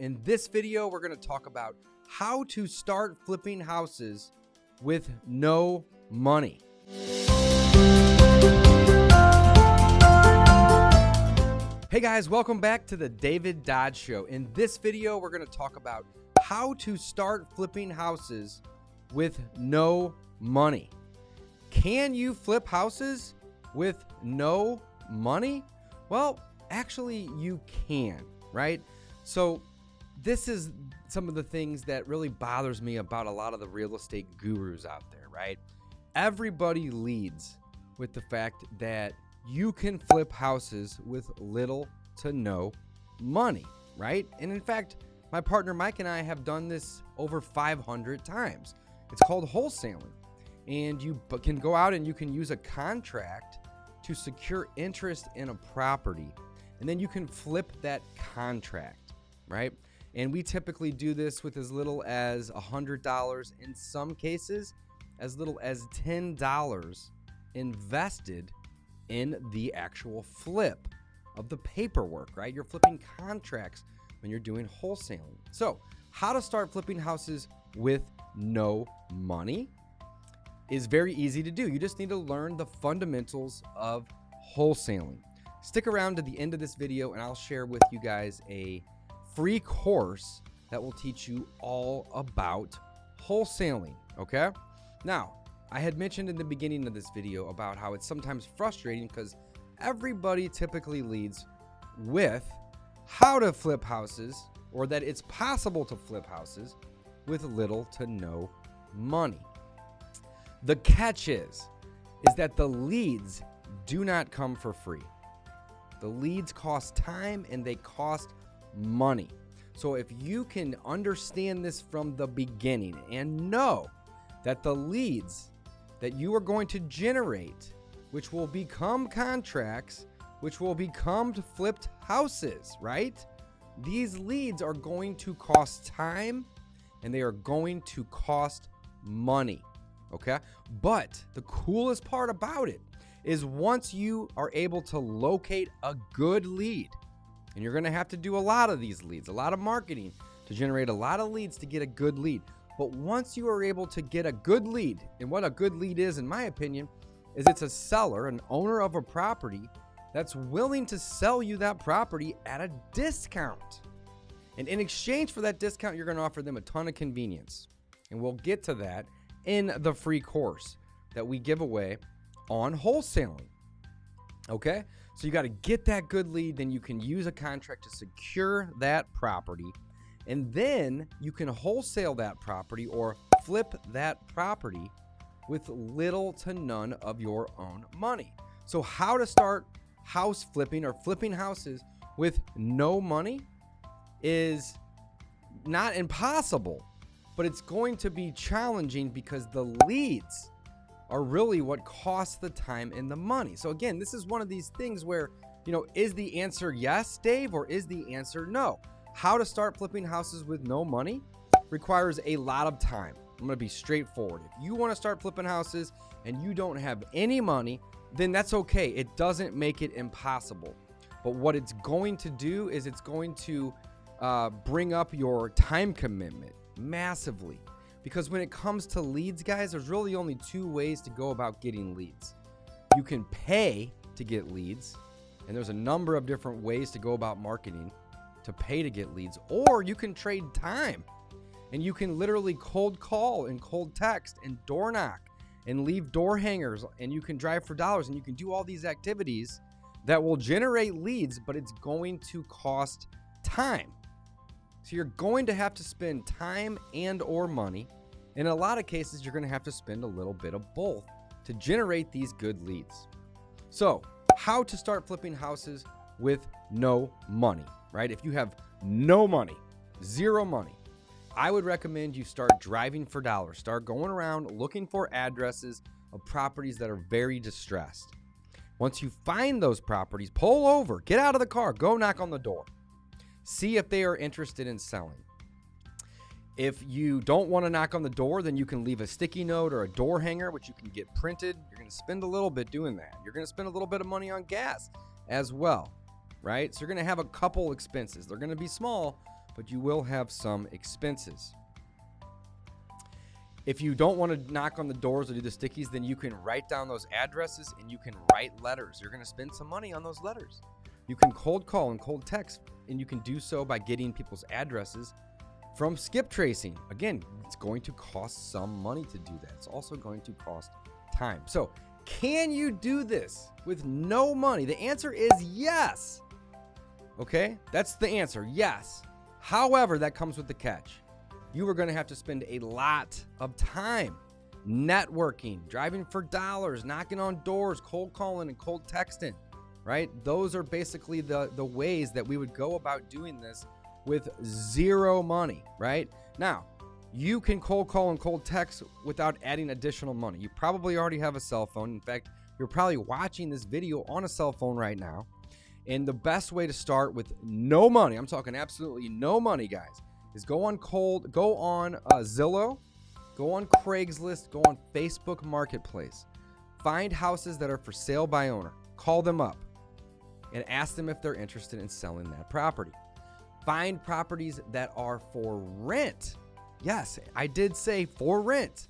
In this video, we're going to talk about how to start flipping houses with no money. Hey guys, welcome back to the David Dodge Show. In this video, we're going to talk about how to start flipping houses with no money. Can you flip houses with no money? Well, actually you can, right? So this is some of the things that really bothers me about a lot of the real estate gurus out there, right? Everybody leads with the fact that you can flip houses with little to no money, right? And in fact, my partner Mike and I have done this over 500 times. It's called wholesaling. And you can go out and you can use a contract to secure interest in a property. And then you can flip that contract, right? And we typically do this with as little as $100, in some cases, as little as $10 invested in the actual flip of the paperwork, right? You're flipping contracts when you're doing wholesaling. So, how to start flipping houses with no money is very easy to do. You just need to learn the fundamentals of wholesaling. Stick around to the end of this video and I'll share with you guys a free course that will teach you all about wholesaling, okay? Now, I had mentioned in the beginning of this video about how it's sometimes frustrating because everybody typically leads with how to flip houses, or that it's possible to flip houses with little to no money. The catch is that the leads do not come for free. The leads cost time and they cost money. So if you can understand this from the beginning and know that the leads that you are going to generate, which will become contracts, which will become flipped houses, right? These leads are going to cost time and they are going to cost money, okay? But the coolest part about it is once you are able to locate a good lead, and you're going to have to do a lot of these leads, a lot of marketing to generate a lot of leads to get a good lead. But once you are able to get a good lead, and what a good lead is, in my opinion, is it's a seller, an owner of a property that's willing to sell you that property at a discount. And in exchange for that discount, you're going to offer them a ton of convenience. And we'll get to that in the free course that we give away on wholesaling. Okay? So you got to get that good lead, then you can use a contract to secure that property, and then you can wholesale that property or flip that property with little to none of your own money. So how to start house flipping or flipping houses with no money is not impossible, but it's going to be challenging because the leads are really what costs the time and the money. So again, this is one of these things where, is the answer yes, Dave, or is the answer no? How to start flipping houses with no money requires a lot of time. I'm going to be straightforward. If you want to start flipping houses and you don't have any money, then that's okay. It doesn't make it impossible. But what it's going to do is it's going to bring up your time commitment massively. Because when it comes to leads, guys, there's really only two ways to go about getting leads. You can pay to get leads, and there's a number of different ways to go about marketing to pay to get leads, or you can trade time, and you can literally cold call and cold text and door knock and leave door hangers, and you can drive for dollars, and you can do all these activities that will generate leads, but it's going to cost time. So you're going to have to spend time and or money. In a lot of cases, you're going to have to spend a little bit of both to generate these good leads. So how to start flipping houses with no money, right? If you have no money, zero money, I would recommend you start driving for dollars. Start going around looking for addresses of properties that are very distressed. Once you find those properties, pull over, get out of the car, go knock on the door. See if they are interested in selling. If you don't want to knock on the door, then you can leave a sticky note or a door hanger, which you can get printed. You're going to spend a little bit doing that. You're going to spend a little bit of money on gas as well, right? So you're going to have a couple expenses. They're going to be small, but you will have some expenses. If you don't want to knock on the doors or do the stickies, then you can write down those addresses and you can write letters. You're going to spend some money on those letters. You can cold call and cold text, and you can do so by getting people's addresses from skip tracing. Again, it's going to cost some money to do that. It's also going to cost time. So, can you do this with no money? The answer is yes. Okay, that's the answer, yes. However, that comes with the catch. You are going to have to spend a lot of time networking, driving for dollars, knocking on doors, cold calling, and cold texting, right? Those are basically the ways that we would go about doing this with zero money, right? Now, you can cold call and cold text without adding additional money. You probably already have a cell phone. In fact, you're probably watching this video on a cell phone right now. And the best way to start with no money, I'm talking absolutely no money, guys, is go on Zillow, go on Craigslist, go on Facebook Marketplace. Find houses that are for sale by owner. Call them up and ask them if they're interested in selling that property. Find properties that are for rent. Yes, I did say for rent.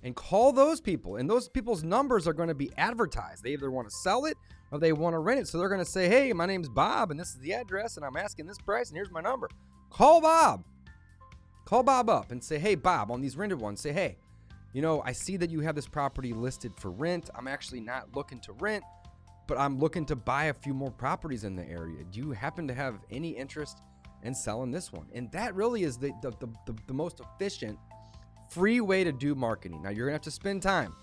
And call those people. And those people's numbers are going to be advertised. They either want to sell it or they want to rent it. So they're going to say, hey, my name's Bob and this is the address and I'm asking this price and here's my number. Call Bob. Call Bob up and say, hey, Bob, on these rented ones, say, hey, I see that you have this property listed for rent. I'm actually not looking to rent, but I'm looking to buy a few more properties in the area. Do you happen to have any interest in selling this one? And that really is the most efficient, free way to do marketing. Now, you're going to have to spend time,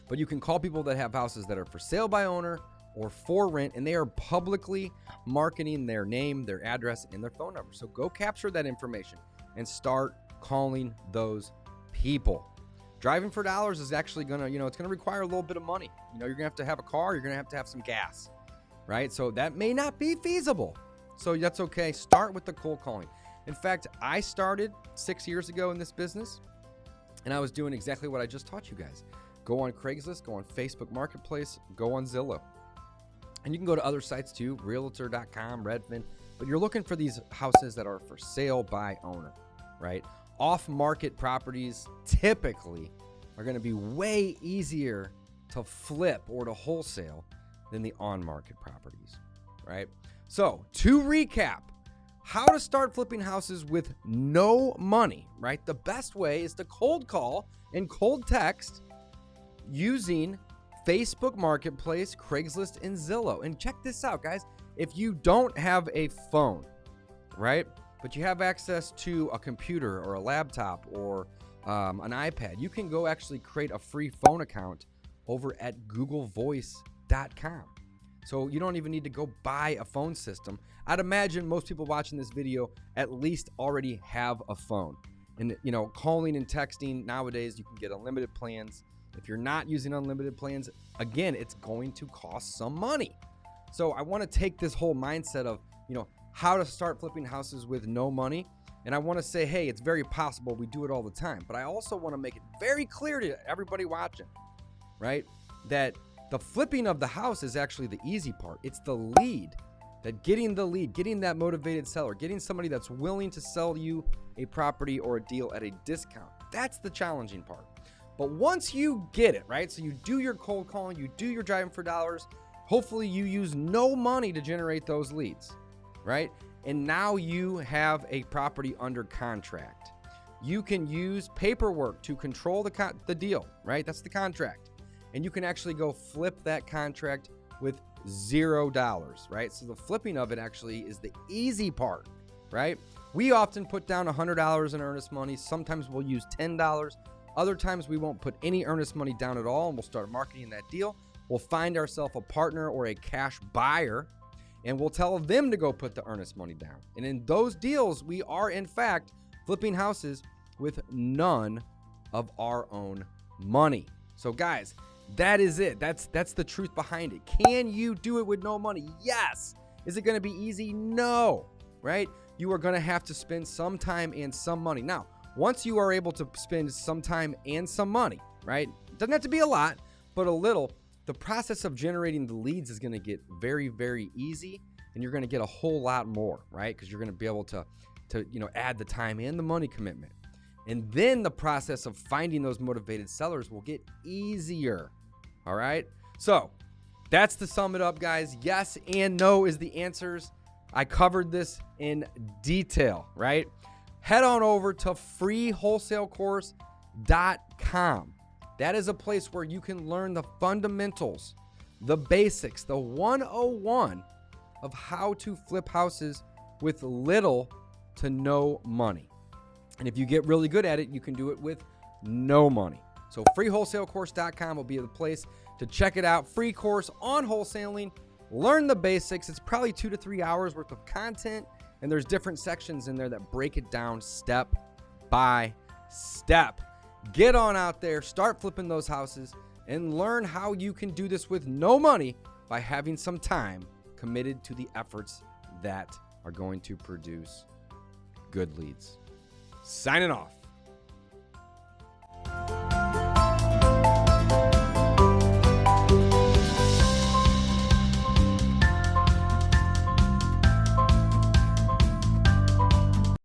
but you can call people that have houses that are for sale by owner or for rent, and they are publicly marketing their name, their address, and their phone number. So go capture that information and start calling those people. Driving for dollars is actually going to, it's going to require a little bit of money. You're going to have a car, you're going to have some gas, right? So that may not be feasible. So that's okay. Start with the cold calling. In fact, I started 6 years ago in this business, and I was doing exactly what I just taught you guys. Go on Craigslist, go on Facebook Marketplace, go on Zillow. And you can go to other sites too, Realtor.com, Redfin, but you're looking for these houses that are for sale by owner, right? Off-market properties typically are going to be way easier to flip or to wholesale than the on-market properties, right? So to recap, how to start flipping houses with no money, right? The best way is to cold call and cold text using Facebook Marketplace, Craigslist, and Zillow. And check this out, guys. If you don't have a phone, right, but you have access to a computer or a laptop or an iPad, you can go actually create a free phone account over at googlevoice.com. So you don't even need to go buy a phone system. I'd imagine most people watching this video at least already have a phone. And, calling and texting nowadays, you can get unlimited plans. If you're not using unlimited plans, again, it's going to cost some money. So I want to take this whole mindset of, how to start flipping houses with no money. And I want to say, hey, it's very possible. We do it all the time. But I also want to make it very clear to everybody watching, right, that the flipping of the house is actually the easy part. It's the lead, getting that motivated seller, getting somebody that's willing to sell you a property or a deal at a discount. That's the challenging part. But once you get it, right, so you do your cold calling, you do your driving for dollars, hopefully you use no money to generate those leads, right? And now you have a property under contract. You can use paperwork to control the deal, right? That's the contract. And you can actually go flip that contract with $0, right? So the flipping of it actually is the easy part, right? We often put down $100 in earnest money. Sometimes we'll use $10. Other times we won't put any earnest money down at all, and we'll start marketing that deal. We'll find ourselves a partner or a cash buyer, and we'll tell them to go put the earnest money down. And in those deals, we are, in fact, flipping houses with none of our own money. So, guys, that is it. That's the truth behind it. Can you do it with no money? Yes. Is it going to be easy? No, right? You are going to have to spend some time and some money. Now, once you are able to spend some time and some money, right? It doesn't have to be a lot, but a little. The process of generating the leads is going to get very, very easy, and you're going to get a whole lot more, right? Because you're going to be able to to, add the time and the money commitment. And then the process of finding those motivated sellers will get easier. All right. So that's to sum it up, guys. Yes and no is the answers. I covered this in detail, right? Head on over to freewholesalecourse.com. That is a place where you can learn the fundamentals, the basics, the 101 of how to flip houses with little to no money. And if you get really good at it, you can do it with no money. So freewholesalecourse.com will be the place to check it out. Free course on wholesaling. Learn the basics. It's probably 2 to 3 hours worth of content, and there's different sections in there that break it down step by step. Get on out there, start flipping those houses, and learn how you can do this with no money by having some time committed to the efforts that are going to produce good leads. Signing off.